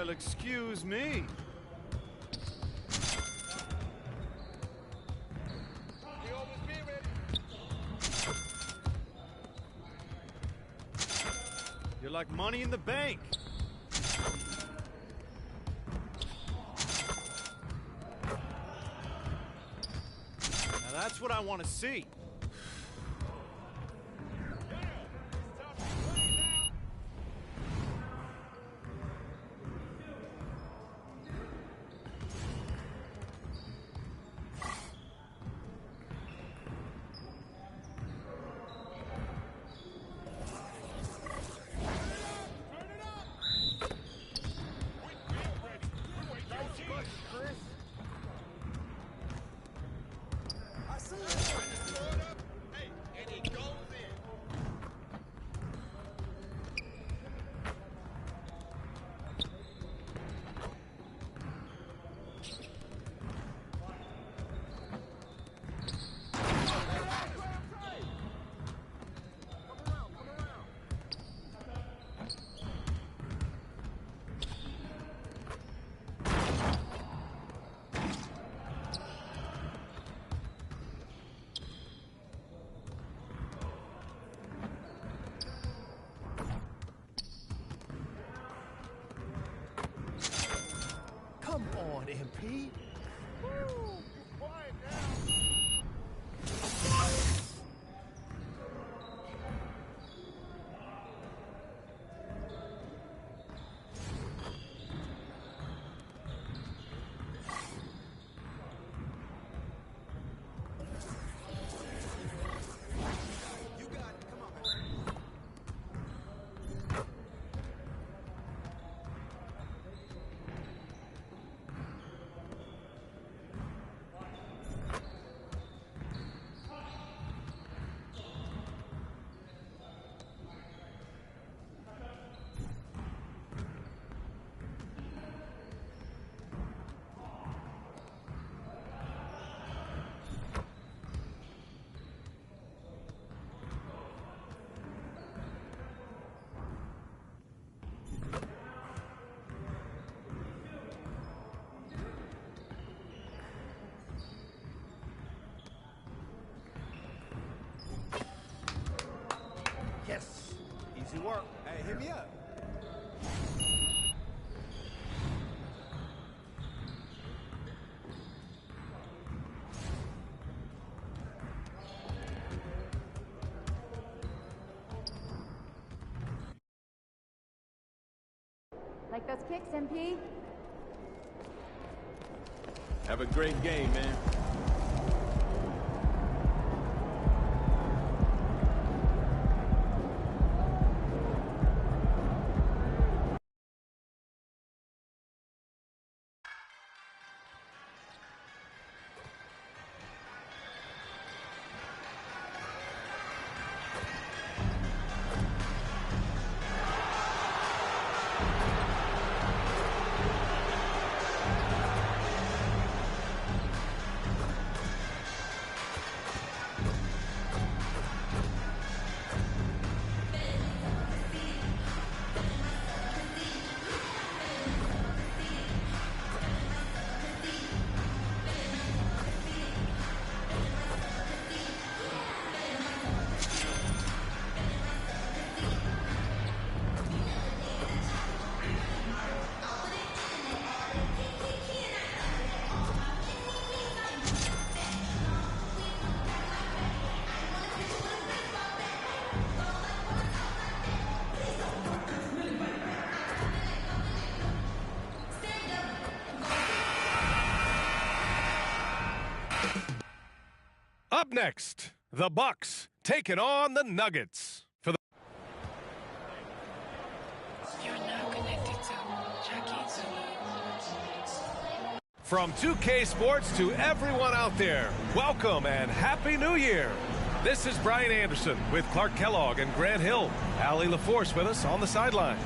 Well, excuse me. You're like money in the bank. Now that's what I want to see. Come on, MP. Woo! Quiet now. You got it. Come on. Yes. Easy work. Hey, hit me up. Like those kicks, MP? Have a great game, man. Up next, the Bucks taking on the Nuggets. For the You're now connected to Jackie. From 2K Sports to everyone out there, welcome and Happy New Year. This is Brian Anderson with Clark Kellogg and Grant Hill. Allie LaForce with us on the sidelines.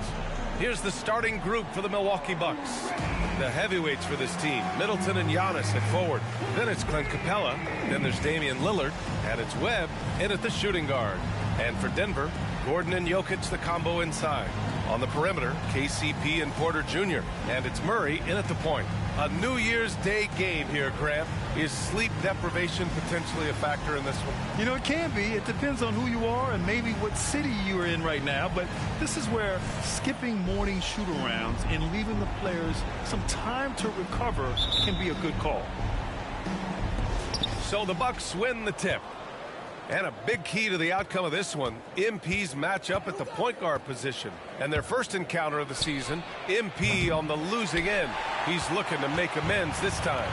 Here's the starting group for the Milwaukee Bucks. The heavyweights for this team, Middleton and Giannis at forward. Then it's Clint Capella. Then there's Damian Lillard. And it's Webb in at the shooting guard. And for Denver, Gordon and Jokic, the combo inside. On the perimeter, KCP and Porter Jr. And it's Murray in at the point. A New Year's Day game here, Grant. Is sleep deprivation potentially a factor in this one? You know, it can be. It depends on who you are and maybe what city you are in right now. But this is where skipping morning shoot-arounds and leaving the players some time to recover can be a good call. So the Bucks win the tip. And a big key to the outcome of this one, MP's matchup at the point guard position. And their first encounter of the season, MP on the losing end. He's looking to make amends this time.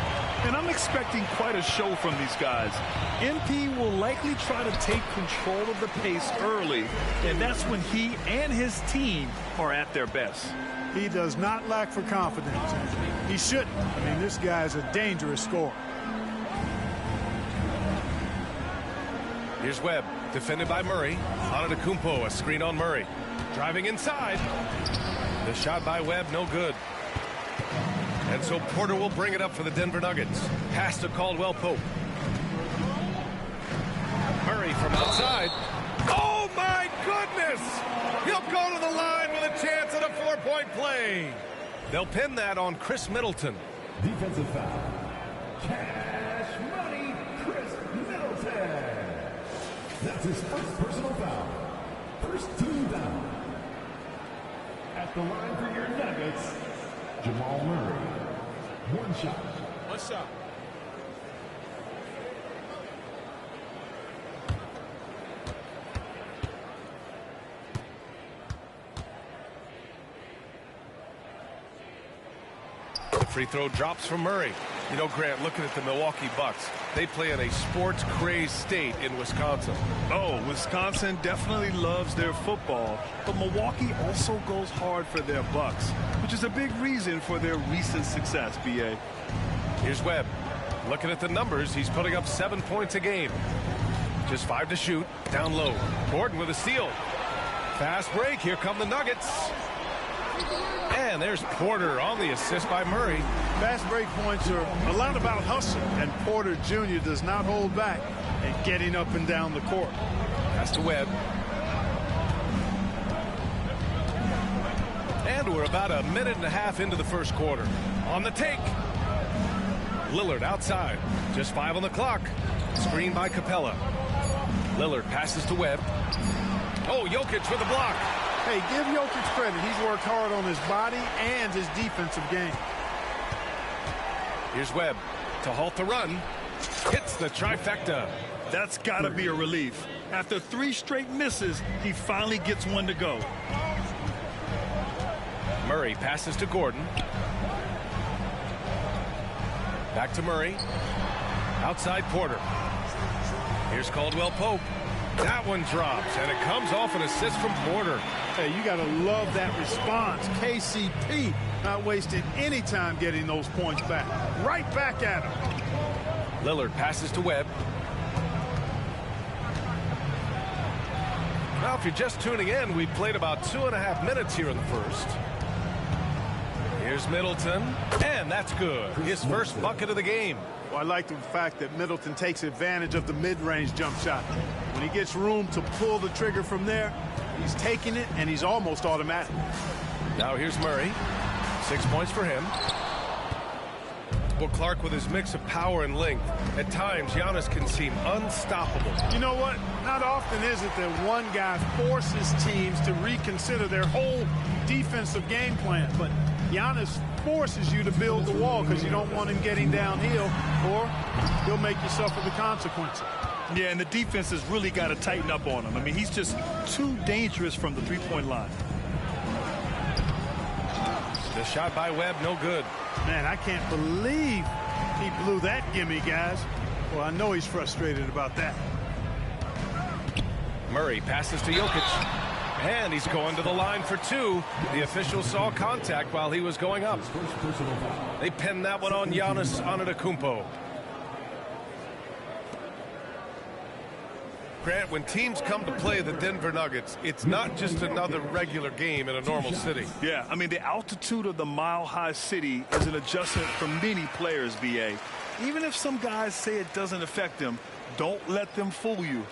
And I'm expecting quite a show from these guys. MP will likely try to take control of the pace early, and that's when he and his team are at their best. He does not lack for confidence. He shouldn't. I mean, this guy is a dangerous scorer. Here's Webb, defended by Murray. Antetokounmpo, a screen on Murray. Driving inside. The shot by Webb, no good. And so Porter will bring it up for the Denver Nuggets. Pass to Caldwell Pope. Murray from outside. Oh, my goodness! He'll go to the line with a chance at a four-point play. They'll pin that on Chris Middleton. Defensive foul. Cash money, Chris Middleton. That's his first personal foul. First team down. At the line for your Nuggets, Jamal Murray. One shot. One shot. The free throw drops from Murray. You know, Grant, looking at the Milwaukee Bucks, they play in a sports-crazed state in Wisconsin. Oh, Wisconsin definitely loves their football, but Milwaukee also goes hard for their Bucks, which is a big reason for their recent success, B.A. Here's Webb. Looking at the numbers, he's putting up 7 points a game. Just 5 to shoot. Down low. Gordon with a steal. Fast break. Here come the Nuggets. And there's Porter on the assist by Murray. Fast break points are a lot about hustle, and Porter Jr. does not hold back in getting up and down the court. Pass to Webb. And we're about a minute and a half into the first quarter. On the take. Lillard outside. Just 5 on the clock. Screen by Capella. Lillard passes to Webb. Oh, Jokic with a block. Hey, give Jokic credit. He's worked hard on his body and his defensive game. Here's Webb to halt the run. Hits the trifecta. That's got to be a relief. After 3 straight misses, he finally gets one to go. Murray passes to Gordon. Back to Murray. Outside Porter. Here's Caldwell Pope. That one drops, and it comes off an assist from Porter. Hey, you got to love that response. KCP not wasting any time getting those points back. Right back at him. Lillard passes to Webb. Now, if you're just tuning in, we played about 2.5 minutes here in the first. Here's Middleton, and that's good. His first bucket of the game. Well, I like the fact that Middleton takes advantage of the mid-range jump shot. When he gets room to pull the trigger from there, he's taking it, and he's almost automatic. Now here's Murray. 6 points for him. Well, Clark, with his mix of power and length, at times Giannis can seem unstoppable. You know what? Not often is it that one guy forces teams to reconsider their whole defensive game plan, but Giannis forces you to build the wall because you don't want him getting downhill, or he'll make you suffer the consequences. Yeah, and the defense has really got to tighten up on him. I mean, he's just too dangerous from the three-point line. The shot by Webb, no good. Man, I can't believe he blew that gimme, guys. Well, I know he's frustrated about that. Murray passes to Jokic. And he's going to the line for 2. The official saw contact while he was going up. They pinned that one on Giannis Antetokounmpo. Grant, when teams come to play the Denver Nuggets, it's not just another regular game in a normal city. Yeah, I mean, the altitude of the mile-high city is an adjustment for many players, VA. Even if some guys say it doesn't affect them, don't let them fool you.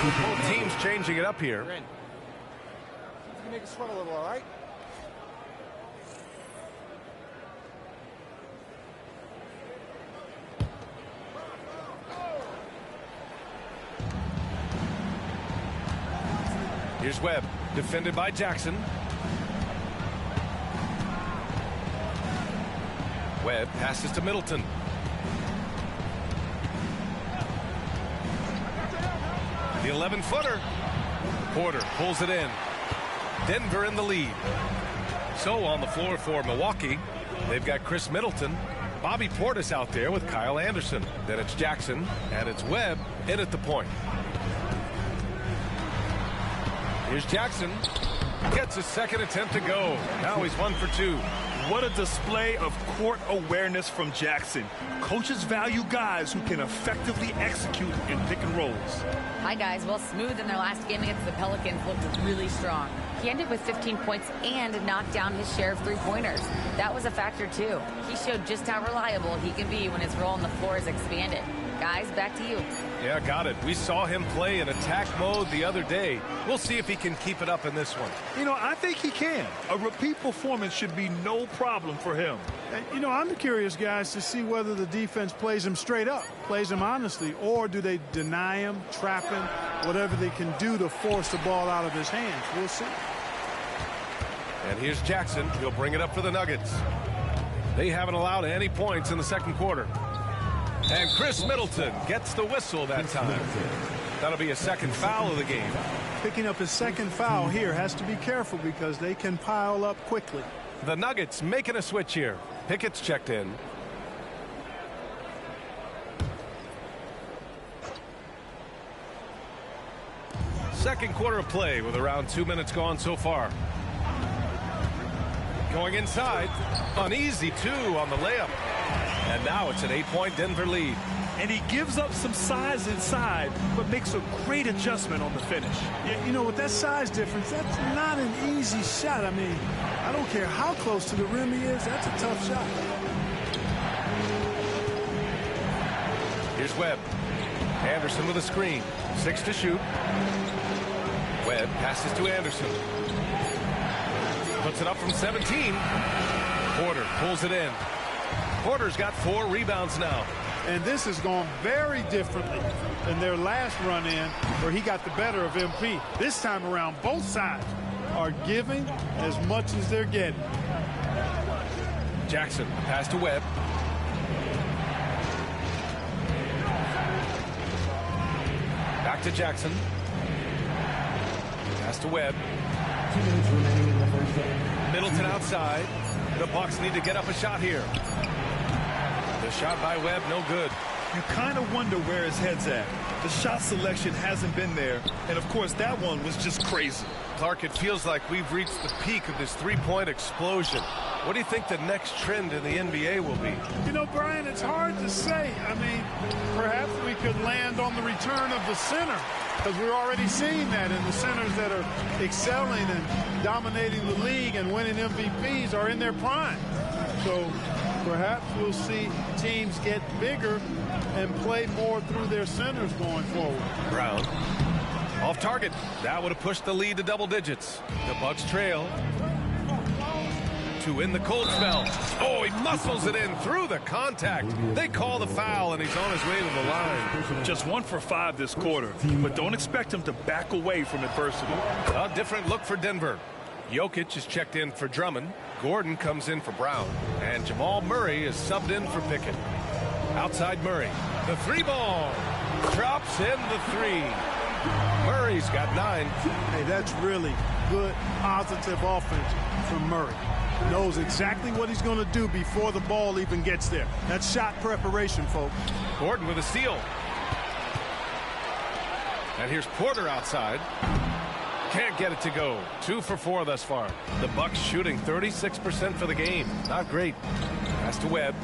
Both teams changing it up here. You make us sweat a little, all right? Here's Webb, defended by Jackson. Webb passes to Middleton. The 11-footer. Porter pulls it in. Denver in the lead. So on the floor for Milwaukee, they've got Chris Middleton. Bobby Portis out there with Kyle Anderson. Then it's Jackson, and it's Webb in at the point. Here's Jackson. Gets his second attempt to go. Now he's 1 for 2. What a display of court awareness from Jackson. Coaches value guys who can effectively execute in pick and rolls. Hi, guys. Well, Smooth in their last game against the Pelicans looked really strong. He ended with 15 points and knocked down his share of three-pointers. That was a factor, too. He showed just how reliable he can be when his role on the floor is expanded. Guys, back to you. Yeah, got it. We saw him play in attack mode the other day. We'll see if he can keep it up in this one. You know, I think he can. A repeat performance should be no problem for him. And, you know, I'm curious, guys, to see whether the defense plays him straight up, plays him honestly, or do they deny him, trap him, whatever they can do to force the ball out of his hands. We'll see. And here's Jackson. He'll bring it up for the Nuggets. They haven't allowed any points in the second quarter. And Chris Middleton gets the whistle that time. That'll be a second foul of the game. Picking up his second foul here, has to be careful because they can pile up quickly. The Nuggets making a switch here. Pickett's checked in. Second quarter of play with around 2 minutes gone so far. Going inside. Uneasy, too, on the layup. And now it's an 8-point Denver lead. And he gives up some size inside, but makes a great adjustment on the finish. Yeah, you know, with that size difference, that's not an easy shot. I mean, I don't care how close to the rim he is. That's a tough shot. Here's Webb. Anderson with a screen. 6 to shoot. Webb passes to Anderson. Puts it up from 17. Porter pulls it in. Porter's got 4 rebounds now. And this has gone very differently than their last run in where he got the better of MP. This time around, both sides are giving as much as they're getting. Jackson pass to Webb. Back to Jackson. Pass to Webb. 2 minutes remaining in the first half. Middleton outside. The Bucks need to get up a shot here. The shot by Webb, no good. You kind of wonder where his head's at. The shot selection hasn't been there, and of course that one was just crazy. Clark, it feels like we've reached the peak of this three-point explosion. What do you think the next trend in the NBA will be? You know, Brian, it's hard to say. I mean, perhaps we could land on the return of the center, because we're already seeing that in the centers that are excelling and dominating the league and winning MVPs are in their prime. So perhaps we'll see teams get bigger and play more through their centers going forward. Brown off target. That would have pushed the lead to double digits. The Bucks trail. To win the cold spell. Oh, he muscles it in through the contact. They call the foul, and he's on his way to the line. Just 1 for 5 this quarter, but don't expect him to back away from adversity. A different look for Denver. Jokic is checked in for Drummond. Gordon comes in for Brown. And Jamal Murray is subbed in for Pickett. Outside Murray. The 3-ball. Drops in the 3. Murray's got 9. Hey, that's really good, positive offense from Murray. Knows exactly what he's going to do before the ball even gets there. That's shot preparation, folks. Gordon with a steal. And here's Porter outside. Can't get it to go. 2 for 4 thus far. The Bucks shooting 36% for the game. Not great. Pass to Webb.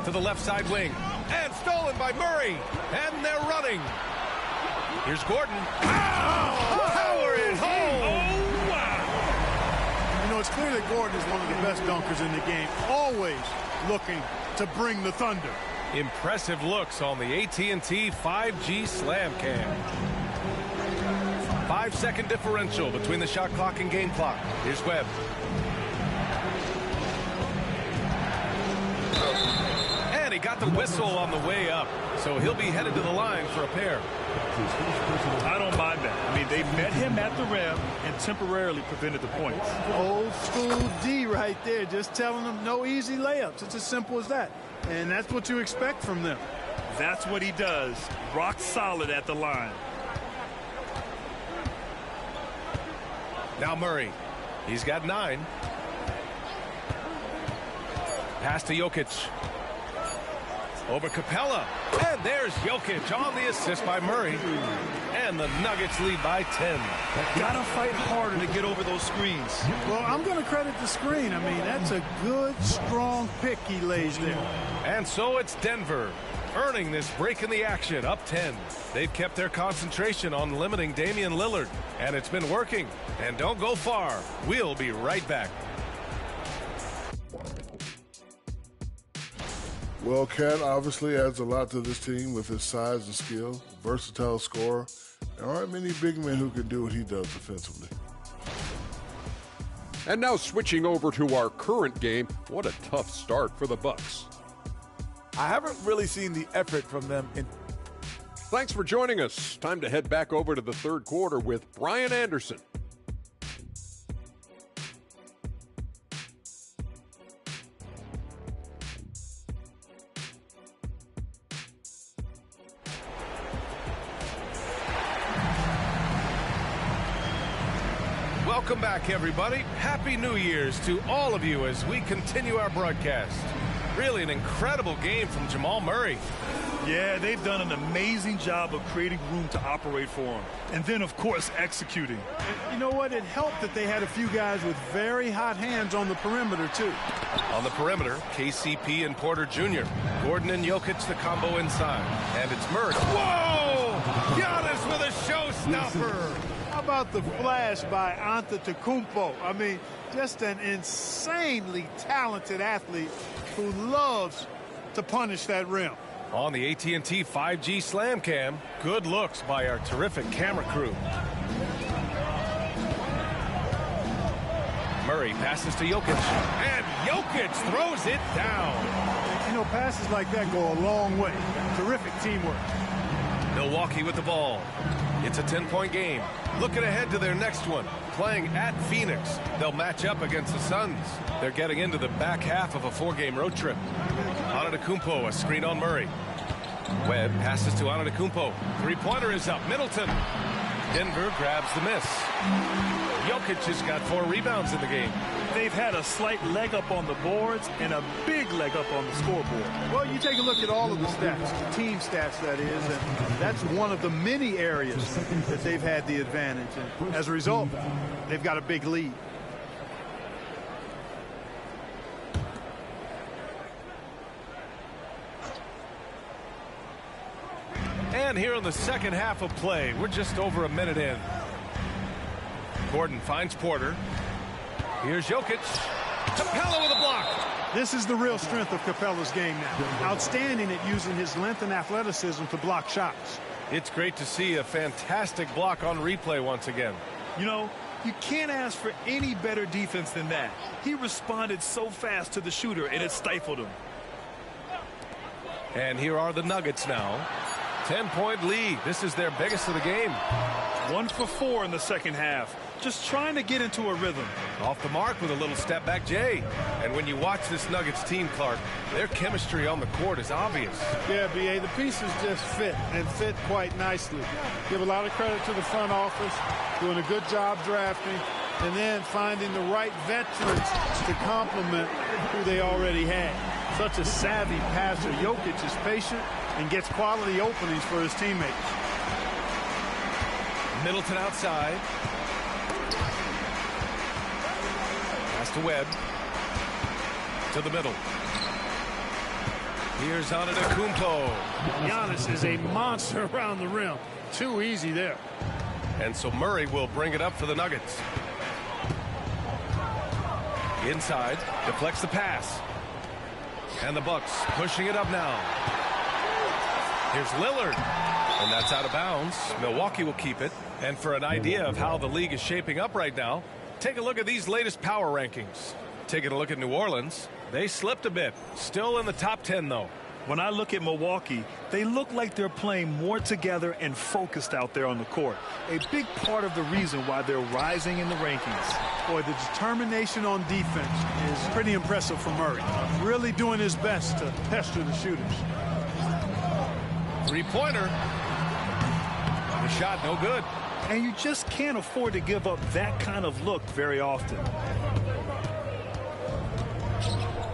To the left side wing. And stolen by Murray. And they're running. Here's Gordon. Oh, power it home. Oh, wow. You know, it's clear that Gordon is one of the best dunkers in the game. Always looking to bring the thunder. Impressive looks on the AT&T 5G Slam Cam. 5-second differential between the shot clock and game clock. Here's Webb. And he got the whistle on the way up, so he'll be headed to the line for a pair. I don't mind that. I mean, they met him at the rim and temporarily prevented the points. Old school D right there, just telling them no easy layups. It's as simple as that. And that's what you expect from them. That's what he does. Rock solid at the line. Now Murray. He's got 9. Pass to Jokic. Over Capella. And there's Jokic on the assist by Murray. And the Nuggets lead by 10. Gotta fight harder to get over those screens. Well, I'm going to credit the screen. I mean, that's a good, strong pick he lays there. And so it's Denver earning this break in the action, up 10. They've kept their concentration on limiting Damian Lillard, and it's been working. And don't go far. We'll be right back. Well, Cat obviously adds a lot to this team with his size and skill, versatile scorer. There aren't many big men who can do what he does defensively. And now switching over to our current game, what a tough start for the Bucks. I haven't really seen the effort from them. Thanks for joining us. Time to head back over to the third quarter with Brian Anderson. Welcome back, everybody. Happy New Year's to all of you as we continue our broadcast. Really an incredible game from Jamal Murray. Yeah, they've done an amazing job of creating room to operate for him. And then, of course, executing. And you know what? It helped that they had a few guys with very hot hands on the perimeter, too. On the perimeter, KCP and Porter Jr. Gordon and Jokic, the combo inside. And it's Murray. Whoa! Giannis with a showstopper. How about the flash by Antetokounmpo? I mean, just an insanely talented athlete who loves to punish that rim. On the AT&T 5G Slam Cam, good looks by our terrific camera crew. Murray passes to Jokic, and Jokic throws it down. You know, passes like that go a long way. Terrific teamwork. Milwaukee with the ball. It's a 10-point game. Looking ahead to their next one, playing at Phoenix. They'll match up against the Suns. They're getting into the back half of a 4-game road trip. Antetokounmpo, a screen on Murray. Webb passes to Antetokounmpo. Three-pointer is up. Middleton. Denver grabs the miss. Jokic has got 4 rebounds in the game. They've had a slight leg up on the boards and a big leg up on the scoreboard. Well, you take a look at all of the stats, the team stats, that is, and that's one of the many areas that they've had the advantage. And as a result, they've got a big lead. And here in the second half of play, we're just over a minute in. Gordon finds Porter. Here's Jokic. Capella with a block. This is the real strength of Capella's game now. Outstanding at using his length and athleticism to block shots. It's great to see a fantastic block on replay once again. You know, you can't ask for any better defense than that. He responded so fast to the shooter, and it stifled him. And here are the Nuggets now. 10-point lead. This is their biggest of the game. 1 for 4 in the second half. Just trying to get into a rhythm. Off the mark with a little step back, Jay. And when you watch this Nuggets team, Clark, their chemistry on the court is obvious. Yeah, B.A., the pieces just fit, and fit quite nicely. Give a lot of credit to the front office, doing a good job drafting, and then finding the right veterans to complement who they already had. Such a savvy passer. Jokic is patient and gets quality openings for his teammates. Middleton outside. Pass to Webb. To the middle. Here's Antetokounmpo. Giannis is a monster around the rim. Too easy there. And so Murray will bring it up for the Nuggets. Inside. Deflects the pass. And the Bucks pushing it up now. Here's Lillard. And that's out of bounds. Milwaukee will keep it. And for an idea of how the league is shaping up right now, take a look at these latest power rankings. Taking a look at New Orleans, they slipped a bit. Still in the top 10, though. When I look at Milwaukee, they look like they're playing more together and focused out there on the court. A big part of the reason why they're rising in the rankings. Boy, the determination on defense is pretty impressive from Murray. Really doing his best to pester the shooters. Three-pointer. The shot no good. And you just can't afford to give up that kind of look very often.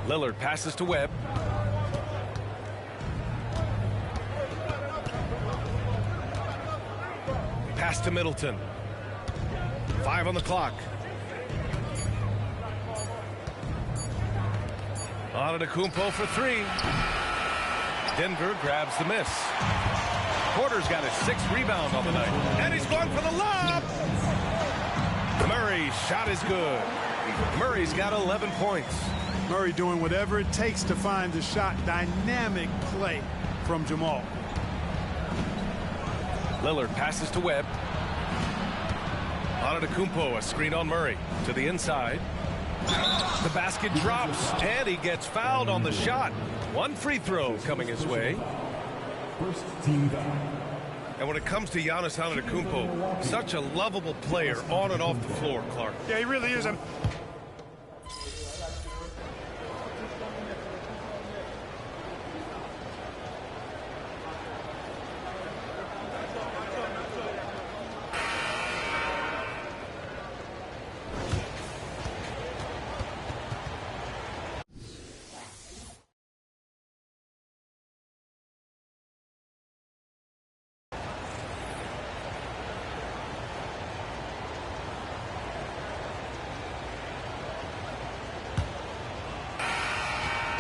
Lillard passes to Webb. Pass to Middleton. 5 on the clock. Antetokounmpo for 3. Denver grabs the miss. Porter's got his 6th rebound on the night. And he's going for the lob. Murray's shot is good. Murray's got 11 points. Murray doing whatever it takes to find the shot. Dynamic play from Jamal. Lillard passes to Webb. Antetokounmpo, a screen on Murray. To the inside. The basket drops, and he gets fouled on the shot. 1 free throw coming his way. First team foul. And when it comes to Giannis Antetokounmpo, such a lovable player on and off the floor, Clark. Yeah, he really is.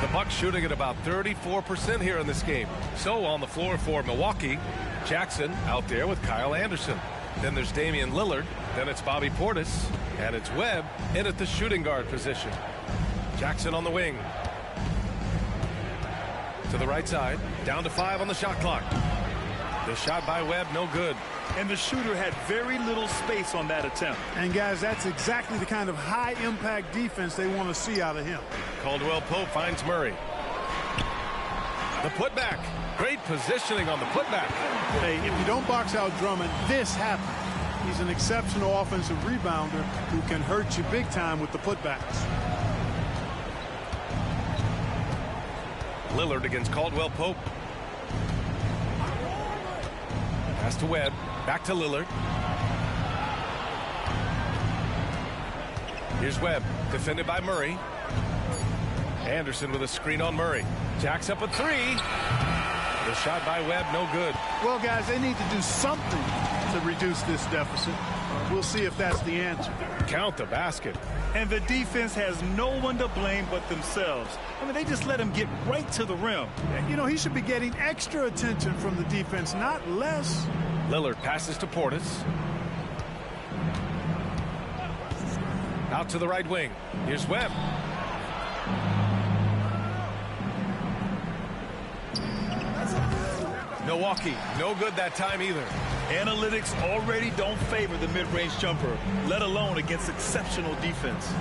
The Bucks shooting at about 34% here in this game. So on the floor for Milwaukee, Jackson out there with Kyle Anderson. Then there's Damian Lillard. Then it's Bobby Portis. And it's Webb in at the shooting guard position. Jackson on the wing. To the right side. Down to 5 on the shot clock. The shot by Webb, no good. And the shooter had very little space on that attempt. And guys, that's exactly the kind of high-impact defense they want to see out of him. Caldwell Pope finds Murray. The putback. Great positioning on the putback. Hey, if you don't box out Drummond, this happens. He's an exceptional offensive rebounder who can hurt you big time with the putbacks. Lillard against Caldwell Pope. Pass to Webb. Back to Lillard. Here's Webb. Defended by Murray. Anderson with a screen on Murray. Jacks up a 3. The shot by Webb, no good. Well, guys, they need to do something to reduce this deficit. We'll see if that's the answer. Count the basket. And the defense has no one to blame but themselves. I mean, they just let him get right to the rim. You know, he should be getting extra attention from the defense, not less. Lillard passes to Portis. Out to the right wing. Here's Webb. Milwaukee, no good that time either. Analytics already don't favor the mid-range jumper, let alone against exceptional defense.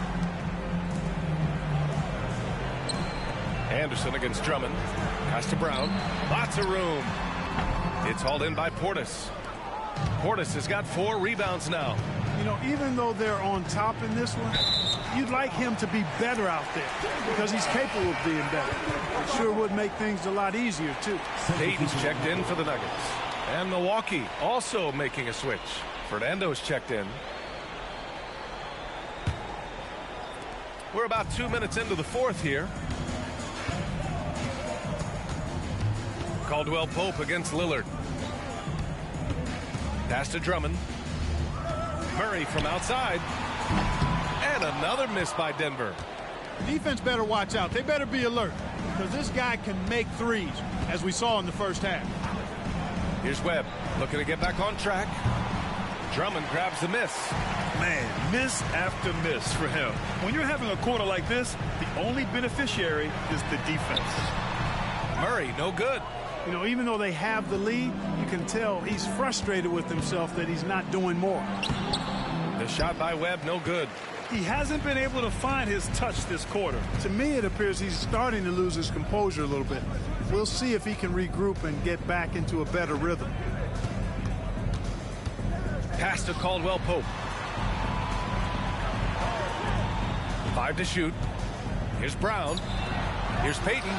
Anderson against Drummond. Pass to Brown. Lots of room. It's hauled in by Portis. Portis has got 4 rebounds now. You know, even though they're on top in this one, you'd like him to be better out there because he's capable of being better. It sure would make things a lot easier, too. Payton's checked in for the Nuggets. And Milwaukee also making a switch. Fernando's checked in. We're about 2 minutes into the fourth here. Caldwell Pope against Lillard. Pass to Drummond. Murray from outside. And another miss by Denver. Defense better watch out. They better be alert because this guy can make threes, as we saw in the first half. Here's Webb looking to get back on track. Drummond grabs the miss. Man, miss after miss for him. When you're having a quarter like this, the only beneficiary is the defense. Murray, no good. You know, even though they have the lead, you can tell he's frustrated with himself that he's not doing more. The shot by Webb, no good. He hasn't been able to find his touch this quarter. To me, it appears he's starting to lose his composure a little bit. We'll see if he can regroup and get back into a better rhythm. Pass to Caldwell Pope. 5 to shoot. Here's Brown. Here's Payton.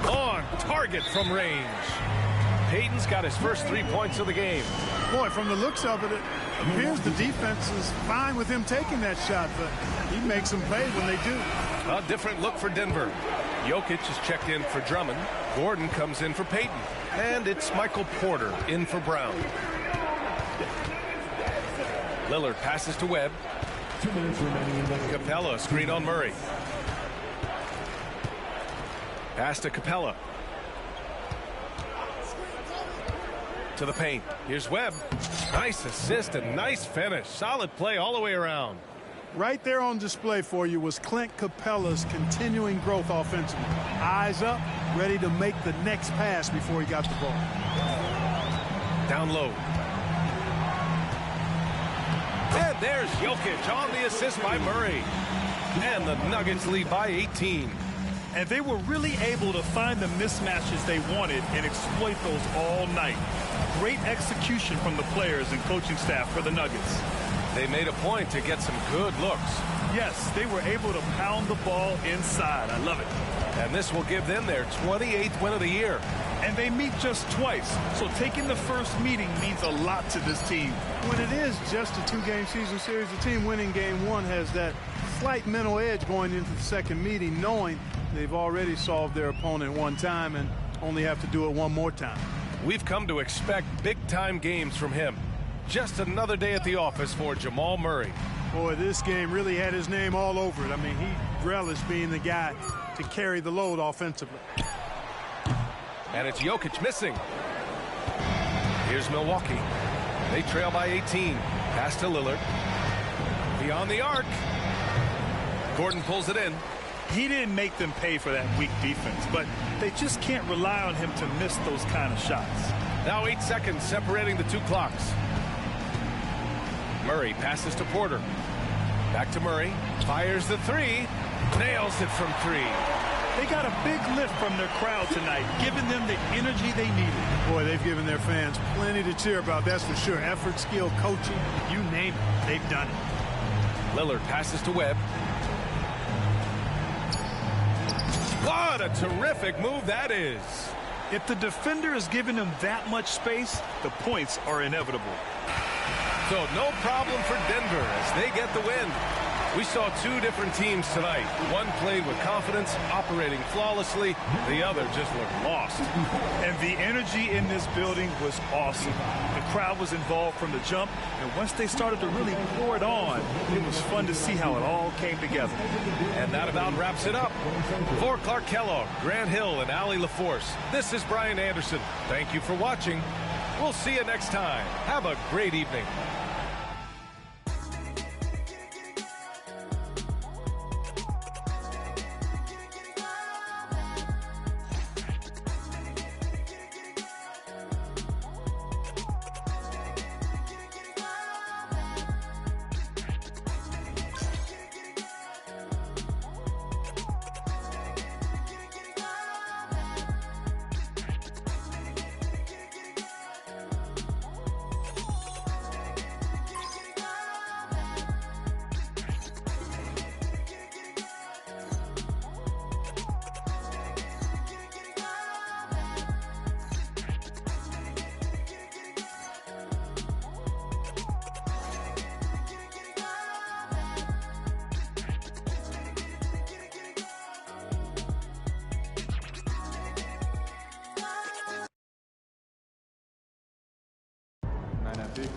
On target from range. Payton's got his first 3 points of the game. Boy, from the looks of it, it appears the defense is fine with him taking that shot, but he makes them pay when they do. A different look for Denver. Jokic is checked in for Drummond. Gordon comes in for Payton. And it's Michael Porter in for Brown. Lillard passes to Webb. 2 minutes remaining in the Capella screen on Murray. Pass to Capella. To the paint. Here's Webb. Nice assist and nice finish. Solid play all the way around. Right there on display for you was Clint Capella's continuing growth offensively. Eyes up, ready to make the next pass before he got the ball. Down low. And there's Jokic on the assist by Murray. And the Nuggets lead by 18. And they were really able to find the mismatches they wanted and exploit those all night. Great execution from the players and coaching staff for the Nuggets. They made a point to get some good looks. Yes, they were able to pound the ball inside. I love it. And this will give them their 28th win of the year. And they meet just twice, so taking the first meeting means a lot to this team. When it is just a 2-game season series, the team winning game 1 has that slight mental edge going into the second meeting, knowing they've already solved their opponent one time and only have to do it one more time. We've come to expect big-time games from him. Just another day at the office for Jamal Murray. Boy, this game really had his name all over it. I mean, he relished being the guy to carry the load offensively. And it's Jokic missing. Here's Milwaukee. They trail by 18. Pass to Lillard. Beyond the arc. Gordon pulls it in. He didn't make them pay for that weak defense, but they just can't rely on him to miss those kind of shots. Now 8 seconds separating the 2 clocks. Murray passes to Porter. Back to Murray. Fires the 3. Nails it from 3. They got a big lift from their crowd tonight, giving them the energy they needed. Boy, they've given their fans plenty to cheer about, that's for sure. Effort, skill, coaching, you name it, they've done it. Lillard passes to Webb. What a terrific move that is. If the defender is giving them that much space, the points are inevitable. So no problem for Denver as they get the win. We saw 2 different teams tonight. One played with confidence, operating flawlessly. The other just looked lost. And the energy in this building was awesome. The crowd was involved from the jump, and once they started to really pour it on, it was fun to see how it all came together. And that about wraps it up. For Clark Kellogg, Grant Hill, and Allie LaForce, this is Brian Anderson. Thank you for watching. We'll see you next time. Have a great evening. Big.